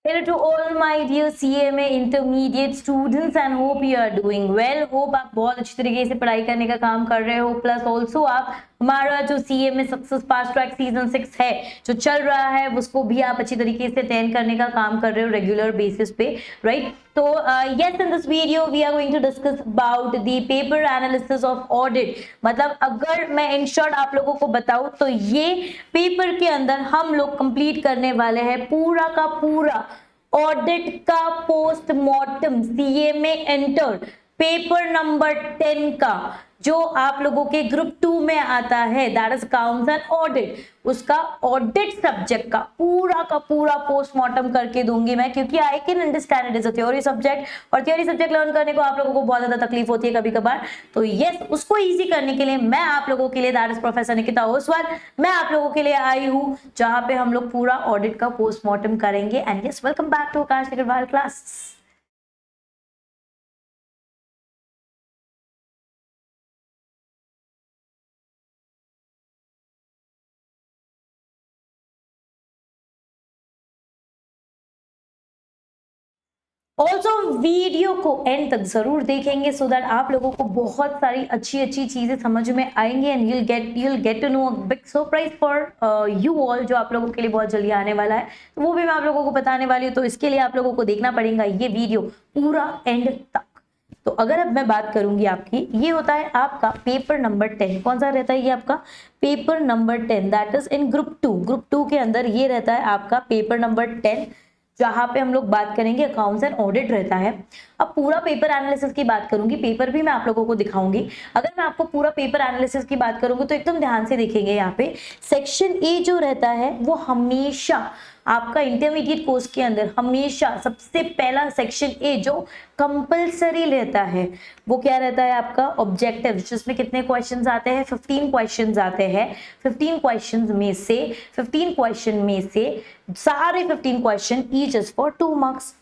Hello to all my dear CMA intermediate students and hope you are doing well. Hope आप बहुत अच्छी तरीके से पढ़ाई करने का काम कर रहे हो, प्लस ऑल्सो आप हमारा जो CMA success fast track season 6 है जो चल रहा है उसको भी आप अच्छी तरीके से अटेंड करने का काम कर रहे हो रेगुलर बेसिस पे, राइट? तो yes, in this video we are going to discuss about the paper analysis of audit. मतलब अगर मैं इन शॉर्ट आप लोगों को बताऊं तो ये पेपर के अंदर हम लोग कंप्लीट करने वाले हैं पूरा का पूरा ऑडिट का postmortem CMA enter paper number 10 का जो आप लोगों के ग्रुप 2 में आता है, that is accounts and audit. उसका ऑडिट सब्जेक्ट का पूरा पोस्टमार्टम करके दूंगी मैं, क्योंकि I can understand it is a theory subject और थ्योरी सब्जेक्ट लर्न करने को आप लोगों को बहुत ज्यादा तकलीफ होती है कभी कभार। तो यस, उसको इजी करने के लिए मैं आप लोगों के लिए, that is professor Nikita Oswal, मैं आप लोगों के लिए आई हूँ जहां पे हम लोग पूरा ऑडिट का पोस्टमार्टम करेंगे। And yes, welcome back to Aakash Agarwal class. Also video को एंड तक जरूर देखेंगे सो दैट आप लोगों को बहुत सारी अच्छी चीजें समझ में आएंगी and you'll get to know a big surprise for you all जो आप लोगों के लिए बहुत जल्दी आने वाला है, तो वो भी मैं आप लोगों को बताने वाली हूँ। तो इसके लिए आप लोगों को देखना पड़ेगा ये वीडियो पूरा एंड तक। तो अगर अब मैं बात करूंगी आपकी, ये होता है आपका पेपर नंबर 10। कौन सा रहता है ये आपका paper number 10, that is in group 2। Group 2 के अंदर ये रहता है आपका पेपर नंबर 10 जहां पे हम लोग बात करेंगे अकाउंट्स एंड ऑडिट रहता है। अब पूरा पेपर एनालिसिस की बात करूंगी, पेपर भी मैं आप लोगों को दिखाऊंगी। अगर मैं आपको पूरा पेपर एनालिसिस की बात करूंगी तो एकदम ध्यान से देखेंगे। यहाँ पे सेक्शन ए जो रहता है वो हमेशा आपका इंटरमीडिएट कोर्स के अंदर हमेशा सबसे पहला सेक्शन ए जो कंपलसरी रहता है वो क्या रहता है आपका ऑब्जेक्टिव, जिसमें कितने क्वेश्चंस आते हैं, 15 क्वेश्चंस आते हैं। 15 क्वेश्चंस में से सारे 15 question each is for 2 marks,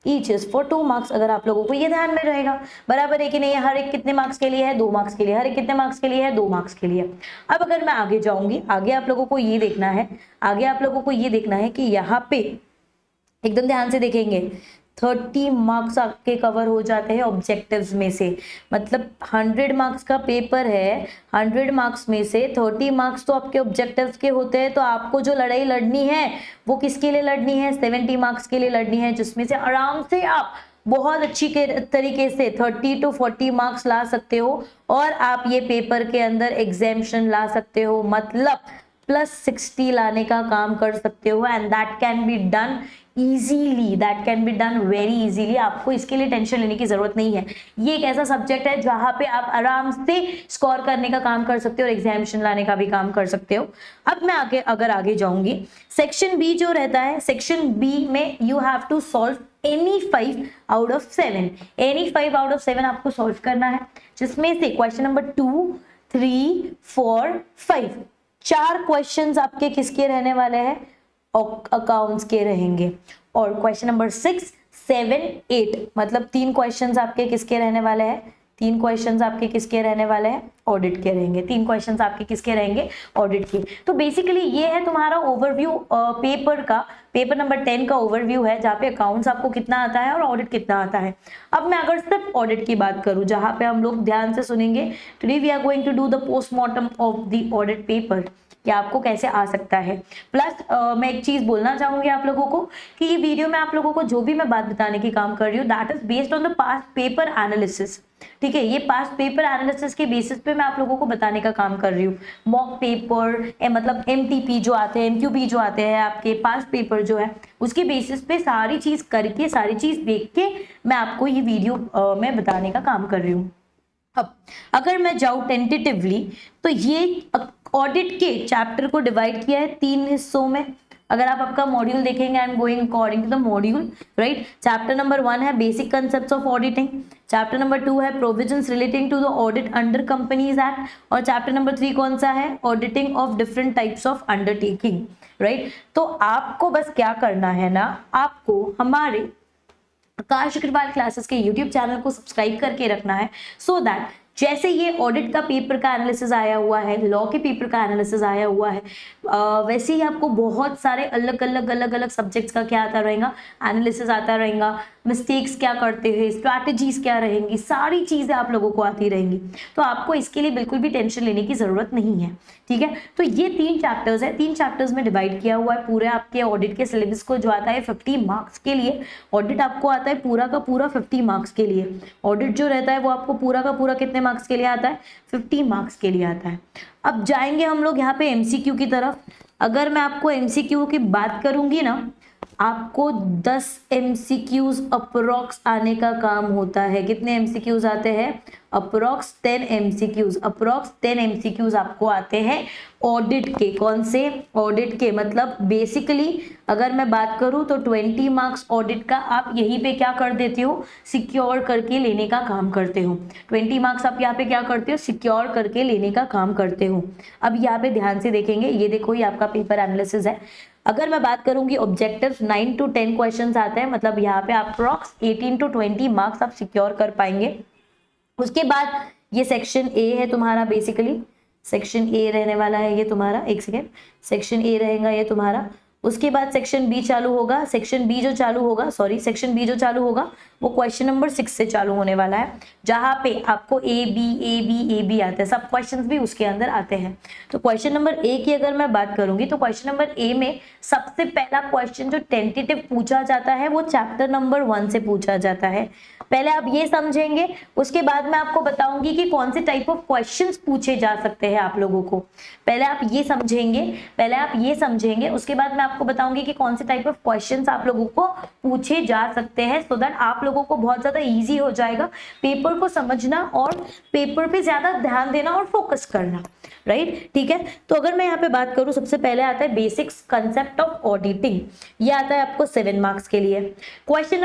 each is for 2 marks. अगर आप लोगों को ये ध्यान में रहेगा, बराबर है कि नहीं? हर एक कितने मार्क्स के लिए है? 2 मार्क्स के लिए। हर एक कितने मार्क्स के लिए है? 2 मार्क्स के लिए। अब अगर मैं आगे जाऊंगी, आगे आप लोगों को ये देखना है, आगे आप लोगों को ये देखना है कि यहाँ पे एकदम ध्यान से देखेंगे 30 मार्क्स आपके कवर हो जाते हैं ऑब्जेक्टिव्स में से। मतलब 100 मार्क्स का पेपर है, 100 मार्क्स में से 30 मार्क्स तो आपके ऑब्जेक्टिव्स के होते हैं। तो आपको जो लड़ाई लड़नी है वो किसके लिए लड़नी है? 70 मार्क्स के लिए लड़नी है, जिसमें से आराम से आप बहुत अच्छी तरीके से 30 to 40 मार्क्स ला सकते हो और आप ये पेपर के अंदर एग्जाम्शन ला सकते हो, मतलब +60 लाने का काम कर सकते हो। And that can be done easily, that can be done very easily. आपको इसके लिए टेंशन लेने की जरूरत नहीं है। ये एक ऐसा सब्जेक्ट है जहां पे आप आराम से स्कोर करने का काम कर सकते हो और एग्जामिनेशन लाने का भी काम कर सकते हो। अब मैं आगे जाऊंगी, सेक्शन बी जो रहता है, सेक्शन बी में you have to solve any 5 out of 7। Any 5 out of 7 आपको सॉल्व करना है, जिसमें से क्वेश्चन नंबर 2, 3, 4, 5 4 क्वेश्चंस आपके किसके रहने वाले हैं? अकाउंट्स के रहेंगे। और क्वेश्चन नंबर 6, 7, 8 मतलब 3 क्वेश्चंस आपके किसके रहने वाले हैं? 3 क्वेश्चंस आपके किसके रहने वाले हैं? ऑडिट के रहेंगे। 3 क्वेश्चंस आपके किसके रहेंगे? ऑडिट के। तो बेसिकली ये है तुम्हारा ओवरव्यू पेपर का, पेपर नंबर 10 का ओवरव्यू है, जहाँ पे अकाउंट्स आपको कितना आता है और ऑडिट कितना आता है। अब मैं अगर सिर्फ ऑडिट की बात करूं, जहां पे हम लोग ध्यान से सुनेंगे, today we are going to do the postmortem of the audit paper, कि आपको कैसे आ सकता है। प्लस मैं एक चीज बोलना चाहूंगी आप लोगों को कि ये वीडियो में आप लोगों को जो भी मैं बात बताने की काम कर रही हूँ that is based on the past paper analysis. ठीक है, ये पास्ट पेपर एनालिसिस के बेसिस पे मैं आप लोगों को बताने का काम कर रही हूँ। मॉक पेपर मतलब MTP जो आते हैं, MQP जो आते हैं, आपके पास्ट पेपर जो है उसके बेसिस पे सारी चीज करके, सारी चीज देख के मैं आपको ये वीडियो में बताने का काम कर रही हूँ। अब अगर मैं जाऊं टेंटेटिवली तो ये ऑडिट के चैप्टर को डिवाइड किया है 3 हिस्सों में। अगर आप आपका मॉड्यूल देखेंगे, I am going according to the module, right? Chapter number 1 है basic concepts of auditing, chapter number 2 है provisions relating to the audit under companies act, और चैप्टर नंबर 3 कौन सा है? Auditing of different types of undertaking, right? तो आपको बस क्या करना है ना, आपको हमारे आकाश अग्रवाल क्लासेस के YouTube चैनल को सब्सक्राइब करके रखना है, सो दैट जैसे ये ऑडिट का पेपर का एनालिसिस आया हुआ है, लॉ के पेपर का एनालिसिस आया हुआ है, वैसे ही आपको बहुत सारे अलग अलग सब्जेक्ट्स का क्या आता रहेगा, एनालिसिस आता रहेगा, मिस्टेक्स क्या करते हैं, स्ट्रैटेजीज क्या रहेंगी, सारी चीजें आप लोगों को आती रहेंगी। तो आपको इसके लिए बिल्कुल भी टेंशन लेने की जरूरत नहीं है, ठीक है। तो ये 3 चैप्टर्स है, 3 चैप्टर्स में डिवाइड किया हुआ है पूरे आपके ऑडिट के सिलेबस को, जो आता है 50 मार्क्स के लिए। ऑडिट आपको आता है पूरा का पूरा 50 मार्क्स के लिए। ऑडिट जो रहता है वो आपको पूरा का पूरा कितने मार्क्स के लिए आता है, 50 मार्क्स के लिए आता है। अब जाएंगे हम लोग यहाँ पे एमसीक्यू की तरफ। अगर मैं आपको एमसीक्यू की बात करूंगी ना, आपको 10 एमसीक्यूज अप्रोक्स आने का काम होता है। कितने एमसीक्यूज आते हैं, अप्रोक्स 10 एमसीक्यूज, अप्रोक्स 10 एमसीक्यूज आपको आते हैं ऑडिट के। कौन से, ऑडिट के, मतलब बेसिकली अगर मैं बात करूं तो 20 मार्क्स ऑडिट का आप यहीं पे क्या कर देते हो, सिक्योर करके लेने का काम करते हो। 20 मार्क्स आप यहाँ पे क्या करते हो, सिक्योर करके लेने का काम करते हो। अब यहाँ पे ध्यान से देखेंगे, ये देखो ये आपका पेपर एनालिसिस है। अगर मैं बात करूंगी ऑब्जेक्टिव्स 9 to 10 क्वेश्चंस आते हैं, मतलब यहाँ पे अप्रॉक्स 18 to 20 मार्क्स आप सिक्योर कर पाएंगे। उसके बाद ये सेक्शन ए है तुम्हारा, बेसिकली सेक्शन ए रहने वाला है ये तुम्हारा, एक सेकेंड, सेक्शन ए रहेगा ये तुम्हारा। उसके बाद सेक्शन बी चालू होगा। सेक्शन बी जो चालू होगा, सॉरी, सेक्शन बी जो चालू होगा वो क्वेश्चन नंबर 6 से चालू होने वाला है, जहां पे आपको ए बी आते हैं, सब क्वेश्चंस भी उसके अंदर आते हैं। तो क्वेश्चन नंबर ए की अगर मैं बात करूंगी तो क्वेश्चन नंबर ए में सबसे पहला क्वेश्चन जो टेंटेटिव पूछा जाता है वो चैप्टर नंबर 1 से पूछा जाता है। पहले आप ये समझेंगे, उसके बाद मैं आपको बताऊंगी कि कौन से टाइप ऑफ क्वेश्चंस पूछे जा सकते हैं आप लोगों को। पहले आप ये समझेंगे, उसके बाद मैं आपको बताऊंगी कि कौन से टाइप ऑफ क्वेश्चंस आप लोगों को पूछे जा सकते हैं, सो दैट आप लोगों को बहुत ज्यादा इजी हो जाएगा पेपर को समझना और पेपर पे ज्यादा ध्यान देना और फोकस करना, राइट, ठीक है। तो अगर मैं यहाँ पे बात करूं, सबसे पहले आता है बेसिक्स कंसेप्ट ऑफ ऑडिटिंग, ये आता है आपको 7 मार्क्स के लिए। क्वेश्चन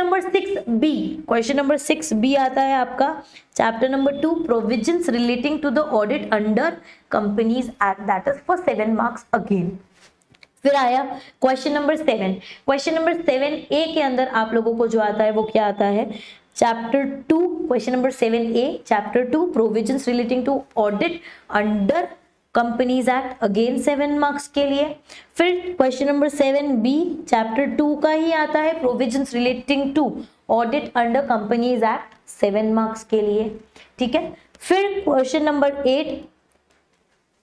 नंबर 6 बी आता है आपका chapter number 2 provisions relating to the audit under companies act, that is for 7 marks again. फिर आया question number 7। Question number 7A के अंदर आप लोगों को जो आता है वो क्या आता है, chapter 2, question number 7A chapter 2 provisions relating to audit under companies act, again 7 marks के लिए। फिर क्वेश्चन नंबर 7B चैप्टर 2 का ही आता है provisions relating to audit under companies act, 7 marks के लिए, ठीक है। फिर question number 8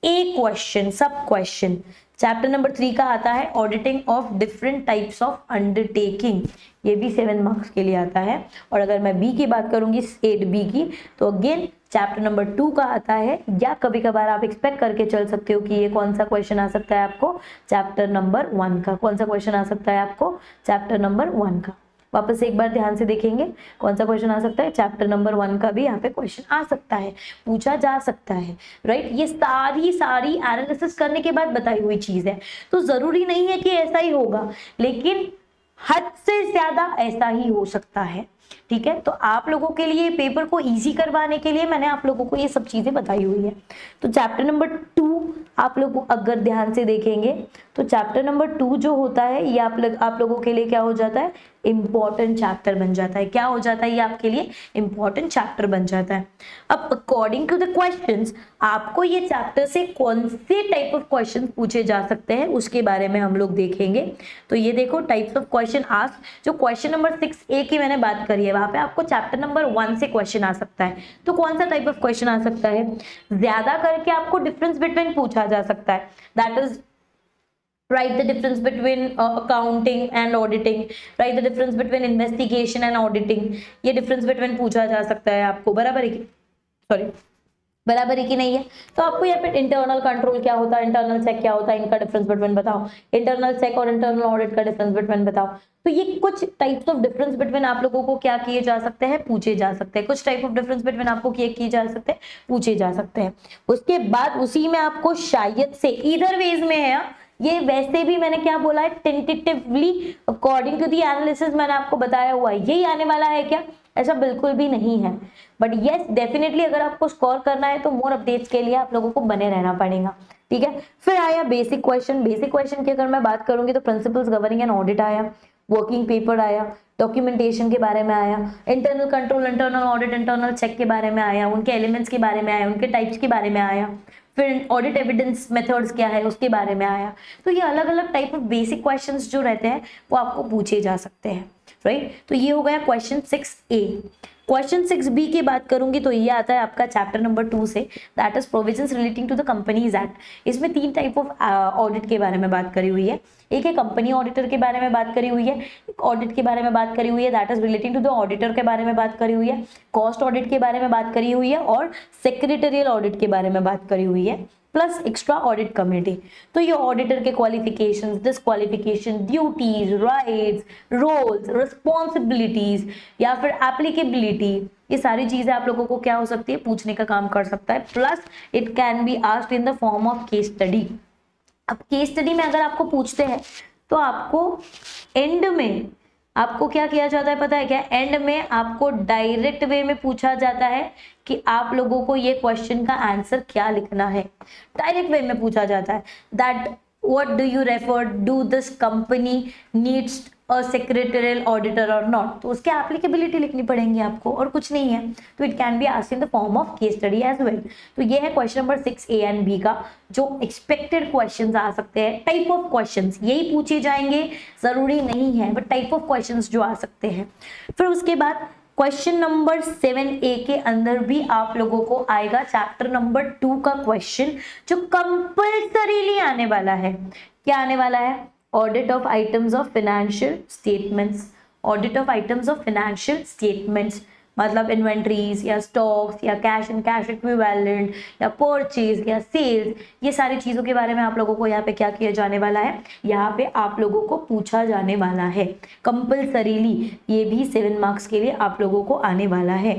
A question, sub question, chapter number 3 का आता है auditing of different types of undertaking, ये भी 7 मार्क्स के लिए आता है। और अगर मैं बी की बात करूंगी 8B की, तो अगेन चैप्टर नंबर 2 का आता है, या कभी कभार आप एक्सपेक्ट करके चल सकते हो कि ये कौन सा क्वेश्चन आ सकता है आपको, चैप्टर नंबर 1 का। कौन सा क्वेश्चन आ सकता है आपको, चैप्टर नंबर 1 का। वापस एक बार ध्यान से देखेंगे कौन सा क्वेश्चन आ सकता है, चैप्टर नंबर 1 का भी यहाँ पे क्वेश्चन आ सकता है, पूछा जा सकता है, राइट। ये सारी एनालिसिस करने के बाद बताई हुई चीज है, तो जरूरी नहीं है कि ऐसा ही होगा, लेकिन हद से ज्यादा ऐसा ही हो सकता है, ठीक है। तो आप लोगों के लिए पेपर को इजी करवाने के लिए मैंने आप लोगों को ये सब चीजें बताई हुई है। तो चैप्टर नंबर 2 आप लोग अगर ध्यान से देखेंगे तो चैप्टर नंबर 2 जो होता है ये आप लोगों के लिए क्या हो जाता है, इंपॉर्टेंट चैप्टर बन जाता है। क्या हो जाता है, ये आपके लिए इंपॉर्टेंट चैप्टर बन जाता है। अब अकॉर्डिंग टू द क्वेश्चंस आपको ये चैप्टर से कौन से टाइप ऑफ क्वेश्चन पूछे जा सकते हैं उसके बारे में हम लोग देखेंगे। तो ये देखो टाइप्स ऑफ क्वेश्चन आस्क्ड, जो क्वेश्चन नंबर 6A की मैंने बात करी है वहां पे आपको चैप्टर नंबर 1 से क्वेश्चन आ सकता है। तो कौन सा टाइप ऑफ क्वेश्चन आ सकता है, ज्यादा करके आपको डिफरेंस बिटवीन पूछा जा सकता है, that is write the difference between accounting and auditing, write the difference between investigation and auditing, ये difference between पूछा जा सकता है आपको, बराबर है कि सॉरी बराबर है कि नहीं है। तो आपको यहाँ पे इंटरनल कंट्रोल क्या होता है, इंटरनल चेक क्या होता है, इनका डिफरेंस बिटवीन बताओ, इंटरनल चेक और इंटरनल ऑडिट का डिफरेंस बिटवीन बताओ। तो ये कुछ टाइप्स ऑफ डिफरेंस बिटवीन आप लोगों को क्या किए जा सकते हैं, पूछे जा सकते हैं। कुछ टाइप ऑफ डिफरेंस बिटवीन आपको किए जा सकते हैं, पूछे जा सकते हैं। उसके बाद उसी में आपको शायद से इधर वेज में है, ये वैसे भी मैंने क्या बोला है, tentatively according to the analysis मैंने आपको बताया हुआ है, यही आने वाला है क्या, ऐसा बिल्कुल भी नहीं है। बट यस डेफिनेटली अगर आपको स्कोर करना है तो मोर अपडेट्स के लिए आप लोगों को बने रहना पड़ेगा, ठीक है। फिर आया बेसिक क्वेश्चन। बेसिक क्वेश्चन की अगर मैं बात करूंगी तो प्रिंसिपल्स गवर्निंग एंड ऑडिट आया, वर्किंग पेपर आया, डॉक्यूमेंटेशन के बारे में आया, internal control, internal audit, internal check के बारे में आया, उनके एलिमेंट्स के बारे में आया, उनके टाइप्स के बारे में आया, फिर ऑडिट एविडेंस मेथड्स क्या है उसके बारे में आया। तो ये अलग अलग टाइप ऑफ बेसिक क्वेश्चंस जो रहते हैं वो आपको पूछे जा सकते हैं, राइट। तो ये हो गया क्वेश्चन 6A। क्वेश्चन 6B की बात करूंगी तो ये आता है आपका चैप्टर नंबर 2 से, that is provisions relating to the companies act. इसमें 3 टाइप ऑफ ऑडिट के बारे में बात करी हुई है। एक है कंपनी ऑडिटर के बारे में बात करी हुई है, एक ऑडिट के बारे में बात करी हुई है that is relating to the auditor के बारे में बात करी हुई है, कॉस्ट ऑडिट के बारे में बात करी हुई है और सेक्रेटरियल ऑडिट के बारे में बात करी हुई है, प्लस एक्स्ट्रा ऑडिट कमेटी। तो ये ऑडिटर के qualifications, disqualification, duties, rights, roles, responsibilities या फिर एप्लीकेबिलिटी, ये सारी चीजें आप लोगों को क्या हो सकती है, पूछने का काम कर सकता है। Plus it can be asked in the form of case study. अब केस स्टडी में अगर आपको पूछते हैं तो आपको एंड में आपको क्या किया जाता है पता है क्या, एंड में आपको डायरेक्ट वे में पूछा जाता है कि आप लोगों को ये क्वेश्चन का आंसर क्या लिखना है। डायरेक्ट वे में पूछा जाता है that what do you refer, do this company needs a secretarial auditor और नॉट, तो उसके एप्लीकेबिलिटी लिखनी पड़ेंगी आपको और कुछ नहीं है। तो it can be asked in the form of case study as well. तो ये है question number 6A and B का जो एक्सपेक्टेड क्वेश्चंस आ सकते हैं। टाइप ऑफ क्वेश्चंस यही पूछे जाएंगे, जरूरी नहीं है, बट टाइप ऑफ क्वेश्चंस जो आ सकते हैं। फिर उसके बाद क्वेश्चन नंबर 7A के अंदर भी आप लोगों को आएगा चैप्टर नंबर 2 का क्वेश्चन जो कंपल्सरीली आने वाला है। क्या आने वाला है, audit of items of financial statements. Audit of items of financial statements मतलब इन्वेंट्रीज या स्टॉक्स या कैश एंड कैश इक्विवेलेंट या परचेज या सेल्स, ये सारी चीजों के बारे में आप लोगों को यहाँ पे क्या किया जाने वाला है, यहाँ पे आप लोगों को पूछा जाने वाला है कंपल्सरीली। ये भी 7 मार्क्स के लिए आप लोगों को आने वाला है।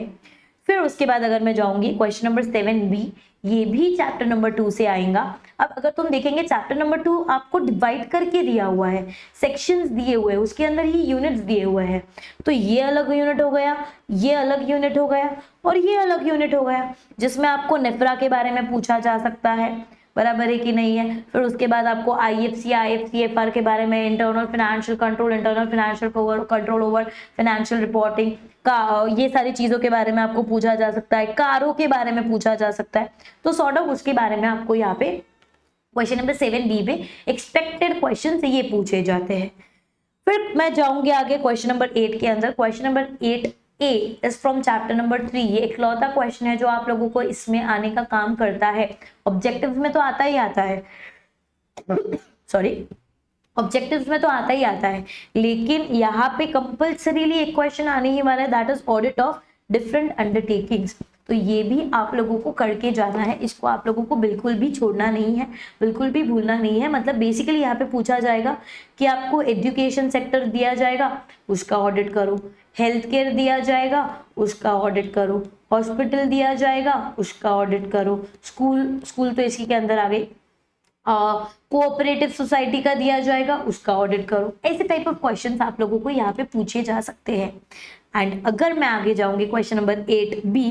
फिर उसके बाद अगर मैं जाऊंगी क्वेश्चन नंबर 7B, ये भी चैप्टर नंबर 2 से आएगा। अब अगर तुम देखेंगे चैप्टर नंबर 2 आपको डिवाइड करके दिया हुआ है, सेक्शंस दिए हुए हैं, उसके अंदर ही यूनिट्स दिए हुए हैं। तो ये अलग यूनिट हो गया, ये अलग यूनिट हो गया और ये अलग यूनिट हो गया, जिसमें आपको नेफ्रा के बारे में पूछा जा सकता है, बराबर है कि नहीं है। फिर उसके बाद आपको IFC, IFCFR के बारे में, internal financial control, internal financial control over financial reporting का, ये सारी चीजों के बारे में आपको पूछा जा सकता है, कारों के बारे में पूछा जा सकता है। तो सॉर्ट ऑफ उसके बारे में आपको यहाँ पे क्वेश्चन नंबर 7B में एक्सपेक्टेड क्वेश्चन से ये पूछे जाते हैं। फिर मैं जाऊंगी आगे क्वेश्चन नंबर 8 के अंदर। Question number 8A is from chapter number 3। ये इकलौता क्वेश्चन है जो आप लोगों को इसमें आने का काम करता है। ऑब्जेक्टिव्स में तो आता ही आता है, सॉरी, ऑब्जेक्टिव्स में तो आता ही आता है, लेकिन यहाँ पे कंपल्सरीली एक क्वेश्चन आने ही वाला है that is audit of different undertakings. तो ये भी आप लोगों को करके जाना है, इसको आप लोगों को बिल्कुल भी छोड़ना नहीं है, बिल्कुल भी भूलना नहीं है। मतलब बेसिकली यहाँ पे पूछा जाएगा कि आपको एजुकेशन सेक्टर दिया जाएगा, उसका ऑडिट करो, हेल्थ केयर दिया जाएगा, उसका ऑडिट करो, हॉस्पिटल दिया जाएगा, उसका ऑडिट करो, स्कूल तो इसी के अंदर आ गई, कोऑपरेटिव सोसाइटी का दिया जाएगा, उसका ऑडिट करो। ऐसे टाइप ऑफ क्वेश्चंस आप लोगों को यहाँ पे पूछे जा सकते हैं। एंड अगर मैं आगे जाऊंगी क्वेश्चन नंबर 8B,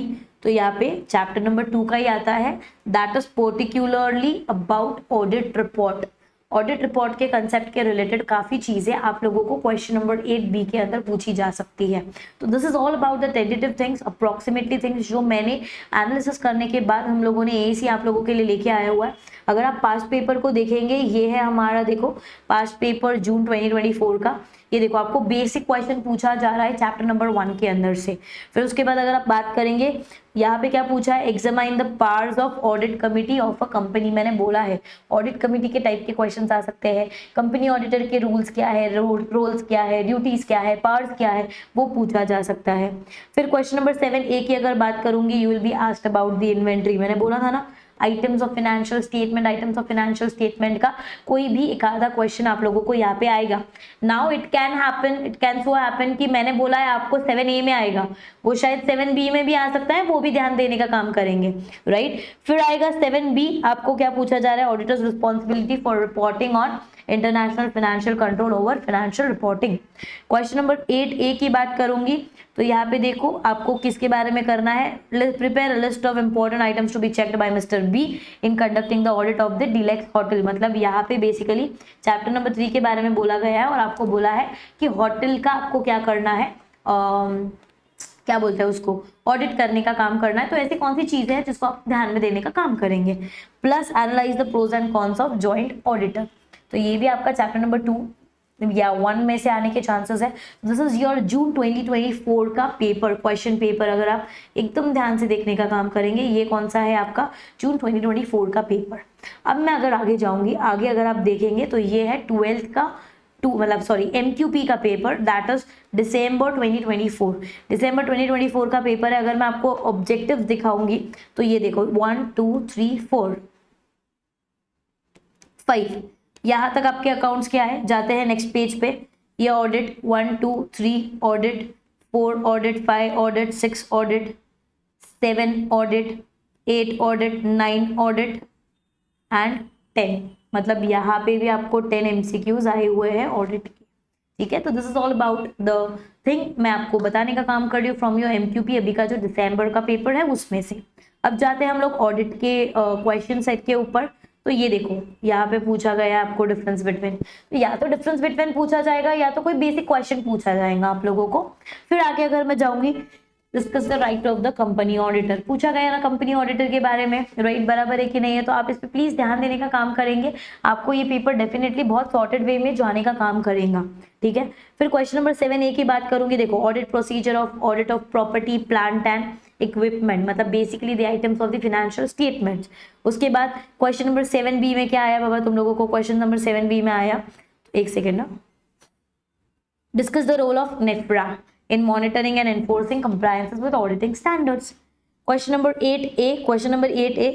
तो यहाँ पे चैप्टर नंबर 2 का ही आता है that is particularly about audit report. Audit report के कंसेप्ट के रिलेटेड काफी चीजें आप लोगों को क्वेश्चन नंबर 8B के अंदर पूछी जा सकती है। तो this is all about the tentative things, approximately things जो मैंने एनालिसिस करने के बाद हम लोगों ने AAC आप लोगों के लिए लेके आया हुआ है। अगर आप पास्ट पेपर को देखेंगे, ये है हमारा, देखो पास्ट पेपर जून 2024 का, ये देखो आपको बेसिक क्वेश्चन पूछा जा रहा है चैप्टर नंबर 1 के अंदर से। फिर उसके बाद अगर आप बात करेंगे, यहाँ पे क्या पूछा है, examine the powers of audit committee of a company. मैंने बोला है ऑडिट कमिटी के टाइप के क्वेश्चंस आ सकते हैं, कंपनी ऑडिटर के रूल्स क्या है, रोल्स क्या है, ड्यूटीज क्या है, पावर्स क्या है, वो पूछा जा सकता है। फिर क्वेश्चन नंबर 7A की अगर बात करूंगी, you will be asked about the inventory. मैंने बोला था ना items of financial statement, items of financial statement का कोई भी एक आधा क्वेश्चन आप लोगों को यहाँ पे आएगा। Now it can so happen कि मैंने बोला है आपको 7A में आएगा, वो शायद 7B में भी आ सकता है, वो भी ध्यान देने का काम करेंगे, राइट। फिर आएगा 7B, आपको क्या पूछा जा रहा है, auditors responsibility for reporting on international financial control over financial reporting. Question number 8A की बात करूंगी तो यहाँ पे देखो आपको किसके बारे में करना है, prepare a list of important items to be checked by mister B in conducting the audit of the deluxe hotel. मतलब यहाँ पे बेसिकली चैप्टर नंबर 3 के बारे में बोला गया है और आपको बोला है कि होटल का आपको क्या करना है, क्या बोलते हैं उसको, ऑडिट करने का काम करना है। तो ऐसी कौन सी चीजें हैं जिसको आप ध्यान में देने का काम करेंगे। Plus analyse the pros and cons of joint auditor. तो ये भी आपका चैप्टर नंबर 2 या 1 में से आने के चांसेस है। दिस इज योर जून 2024 का पेपर, क्वेश्चन पेपर। अगर आप एकदम ध्यान से देखने का काम करेंगे, ये कौन सा है आपका जून 2024 का पेपर। अब मैं अगर आगे जाऊंगी, आगे अगर आप देखेंगे तो ये है 12th का MQP का पेपर, दैट इज दिसंबर 2024। दिसंबर 2024 का पेपर है। अगर मैं आपको ऑब्जेक्टिव्स दिखाऊंगी तो ये देखो 1 2 3 4 5 यहाँ तक आपके अकाउंट्स क्या है, जाते हैं नेक्स्ट पेज पे। ये audit 1 2 3 audit, 4 audit, 5 audit, 6 audit, 7 audit, 8 audit, 9 audit and 10। मतलब यहाँ पे भी आपको 10 MCQs आए हुए हैं ऑडिट के। ठीक है, तो this is all about the thing, मैं आपको बताने का काम कर रही हूँ फ्रॉम योर MQP अभी का जो दिसंबर का पेपर है उसमें से। अब जाते हैं हम लोग ऑडिट के क्वेश्चन सेट के ऊपर। तो ये देखो यहाँ पे पूछा गया है आपको डिफरेंस बिटवीन, तो या तो डिफरेंस बिटवीन पूछा जाएगा या तो कोई बेसिक क्वेश्चन पूछा जाएगा आप लोगों को। फिर आगे अगर मैं जाऊंगी, discuss the right of the company auditor, पूछा गया ना कंपनी ऑडिटर के बारे में, राइट बराबर है कि नहीं है, तो आप इस पे प्लीज ध्यान देने का काम करेंगे। आपको ये पेपर डेफिनेटली बहुत सॉर्टेड वे में जाने का काम करेगा। ठीक है, फिर क्वेश्चन नंबर 7A की बात करूंगी। देखो audit procedure of audit of property plant and equipment, मतलब basically the items of the financial statements. उसके बाद क्वेश्चन नंबर 7B में क्या आया बाबा तुम लोगों को, क्वेश्चन नंबर 7B में आया, एक सेकेंड ना, डिस्कस द रोल ऑफ नेफ्रा in monitoring and enforcing compliances with auditing standards. Question number 8A,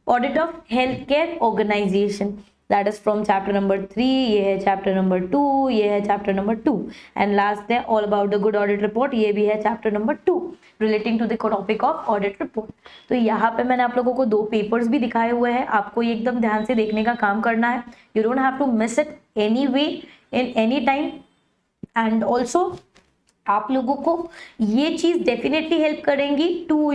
audit of healthcare organization, that is from chapter number 3, ये है chapter number 2, ये है chapter number 2 and last है all about the good audit report, ये भी है chapter number 2 relating to the topic of audit report। तो यहाँ पे मैंने आप लोगों को 2 पेपर्स भी दिखाए हुए हैं, आपको ये एकदम ध्यान से देखने का काम करना है। You don't have to miss it anyway in any time and also आप लोगों को ये चीज डेफिनेटली हेल्प करेंगी to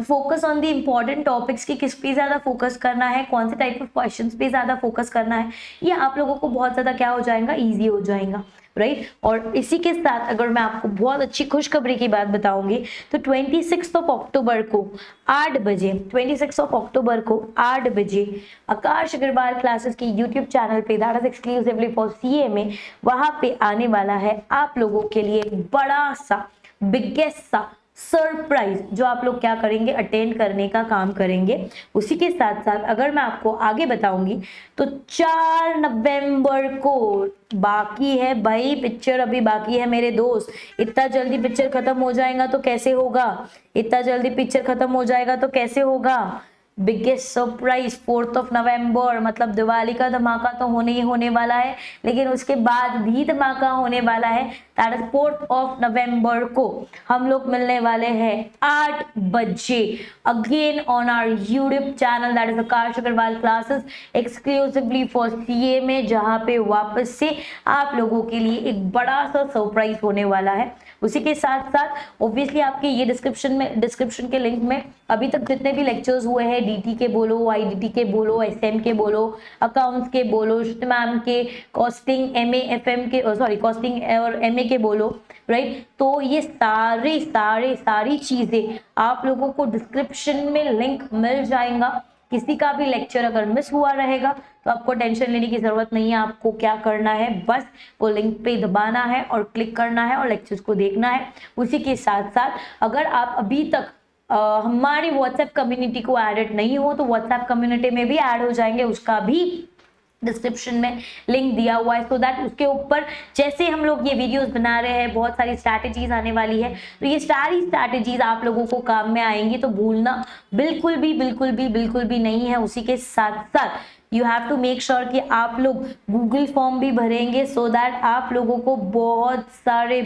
focus on the important topics की, किस पे ज्यादा फोकस करना है, कौन से टाइप ऑफ क्वेश्चंस पे ज्यादा फोकस करना है, ये आप लोगों को बहुत ज्यादा क्या हो जाएगा, इजी हो जाएगा, राइट। और इसी के साथ अगर मैं आपको बहुत अच्छी खुशखबरी की बात बताऊंगी तो 26 अक्टूबर को 8 बजे 26 अक्टूबर को 8 बजे आकाश अग्रवाल क्लासेस के यूट्यूब चैनल पे, that is exclusively for CA में, वहां पे आने वाला है आप लोगों के लिए एक बड़ा सा बिगेस्ट सा सरप्राइज, जो आप लोग क्या करेंगे, अटेंड करने का काम करेंगे। उसी के साथ साथ अगर मैं आपको आगे बताऊंगी तो 4 नवंबर को बाकी है भाई, पिक्चर अभी बाकी है मेरे दोस्त। इतना जल्दी पिक्चर खत्म हो जाएगा तो कैसे होगा, इतना जल्दी पिक्चर खत्म हो जाएगा तो कैसे होगा। बिगेस्ट सरप्राइज 4 नवंबर, मतलब दिवाली का धमाका तो होने ही होने वाला है, लेकिन उसके बाद भी धमाका होने वाला है। दैट इज 4 नवंबर को हम लोग मिलने वाले हैं 8 बजे again on our YouTube channel, that is Aakash Agarwal classes exclusively for CA में, जहां पे वापस से आप लोगों के लिए एक बड़ा सा सरप्राइज होने वाला है। उसी के साथ साथ ऑब्वियसली आपके ये डिस्क्रिप्शन के लिंक में अभी तक जितने भी लेक्चर्स हुए हैं, DT के बोलो, IDT के बोलो, SM के बोलो, अकाउंट्स के बोलो, मैम के, कॉस्टिंग MA FM के, सॉरी कॉस्टिंग और MA के बोलो, राइट। तो ये सारी चीजें आप लोगों को डिस्क्रिप्शन में लिंक मिल जाएगा। किसी का भी लेक्चर अगर मिस हुआ रहेगा तो आपको टेंशन लेने की जरूरत नहीं है। आपको क्या करना है, बस वो लिंक पे दबाना है और क्लिक करना है और लेक्चर्स को देखना है। उसी के साथ साथ अगर आप अभी तक हमारी व्हाट्सएप कम्युनिटी को एडेड नहीं हो तो व्हाट्सएप कम्युनिटी में भी ऐड हो जाएंगे, उसका भी डिस्क्रिप्शन में लिंक दिया हुआ है, सो दैट उसके ऊपर जैसे हम लोग ये वीडियोस बना रहे हैं, बहुत सारी स्ट्रैटेजीज आने वाली है, तो ये सारी स्ट्रैटेजीज आप लोगों को काम में आएंगी, तो भूलना बिल्कुल भी नहीं है। उसी के साथ साथ you have to make sure कि आप लोग गूगल फॉर्म भी भरेंगे, सो दैट आप लोगों को बहुत सारे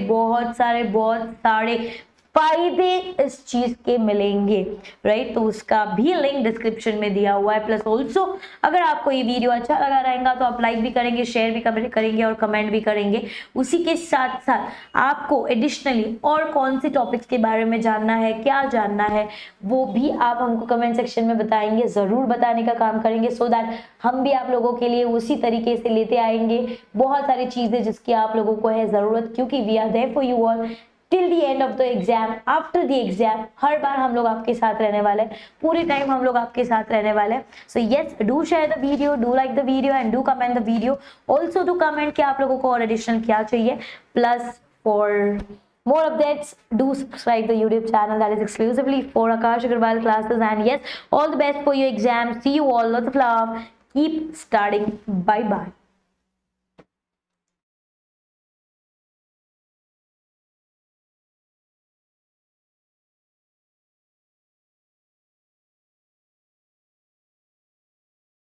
फायदे इस चीज के मिलेंगे, राइट। तो उसका भी लिंक डिस्क्रिप्शन में दिया हुआ है। प्लस ऑल्सो अगर आपको ये वीडियो अच्छा लगा रहेगा तो आप लाइक भी करेंगे, शेयर भी करेंगे और कमेंट भी करेंगे। उसी के साथ साथ आपको एडिशनली और कौन से टॉपिक्स के बारे में जानना है, क्या जानना है, वो भी आप हमको कमेंट सेक्शन में बताएंगे, जरूर बताने का काम करेंगे, सो दैट हम भी आप लोगों के लिए उसी तरीके से लेते आएंगे बहुत सारी चीजें जिसकी आप लोगों को है जरूरत, क्योंकि we are there for you all till the end of the exam, after the exam. हर बार हम लोग आपके साथ रहने वाले हैं, पूरे टाइम हम लोग आपके साथ रहने वाले हैं। So yes, do share the video, do like the video and do comment the video. Also do comment कि आप लोगों को और एडिशनल क्या चाहिए। Plus for more updates, do subscribe the YouTube channel that is exclusively for Akash Agarwal classes. And yes, all the best for your exam. See you all, lots of love, keep studying. Bye bye.